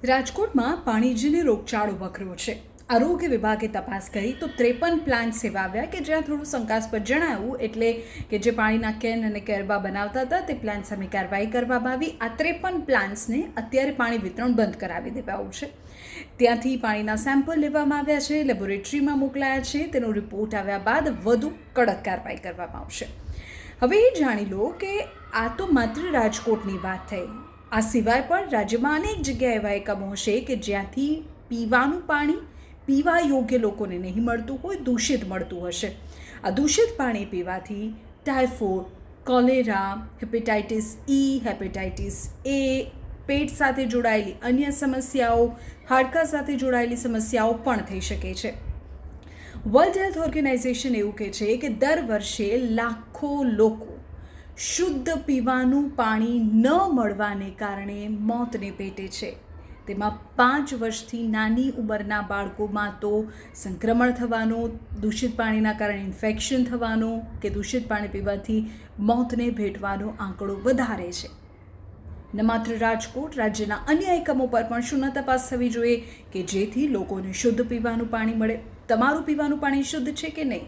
રાજકોટમાં પાણીજન્ય રોગચાળો વકર્યો છે। આરોગ્ય વિભાગે તપાસ કરી તો 53 પ્લાન્ટ સેવા આવ્યા કે જ્યાં થોડું શંકાસ્પદ જણાયું એટલે કે જે પાણીના કેન અને કેરબા બનાવતા હતા તે પ્લાન્ટ સામે કાર્યવાહી કરવામાં આવી। આ 53 પ્લાન્ટ્સને અત્યારે પાણી વિતરણ બંધ કરાવી દેવાયું છે। ત્યાંથી પાણીના સેમ્પલ લેવામાં આવ્યા છે, લેબોરેટરીમાં મોકલાયા છે। તેનો રિપોર્ટ આવ્યા બાદ વધુ કડક કાર્યવાહી કરવામાં આવશે। હવે એ જાણી લો કે આ તો માત્ર રાજકોટની વાત થઈ। આ સિવાય પણ રાજ્યમાં અનેક જગ્યાએ એવા એકમો હશે કે જ્યાંથી પીવાનું પાણી પીવા યોગ્ય લોકોને નહીં મળતું હોય, દૂષિત મળતું હશે। આ દૂષિત પાણી પીવાથી ટાઇફોઇડ, કોલેરા, હેપેટાઇટિસ ઈ, હેપેટાઇટિસ એ, પેટ સાથે જોડાયેલી અન્ય સમસ્યાઓ, હાડકાં સાથે જોડાયેલી સમસ્યાઓ પણ થઈ શકે છે। વર્લ્ડ હેલ્થ ઓર્ગેનાઇઝેશન એવું કહે છે કે દર વર્ષે લાખો લોકો શુદ્ધ પીવાનું પાણી ન મળવાને કારણે મોતને ભેટે છે। તેમાં 5 વર્ષથી નાની ઉંમરના બાળકોમાં તો સંક્રમણ થવાનું, દૂષિત પાણીના કારણે ઇન્ફેક્શન થવાનું કે દૂષિત પાણી પીવાથી મોતને ભેટવાનો આંકડો વધારે છે। ન માત્ર રાજકોટ, રાજ્યના અન્ય એકમો પર પણ શું તપાસ થવી જોઈએ કે જેથી લોકોને શુદ્ધ પીવાનું પાણી મળે। તમારું પીવાનું પાણી શુદ્ધ છે કે નહીં?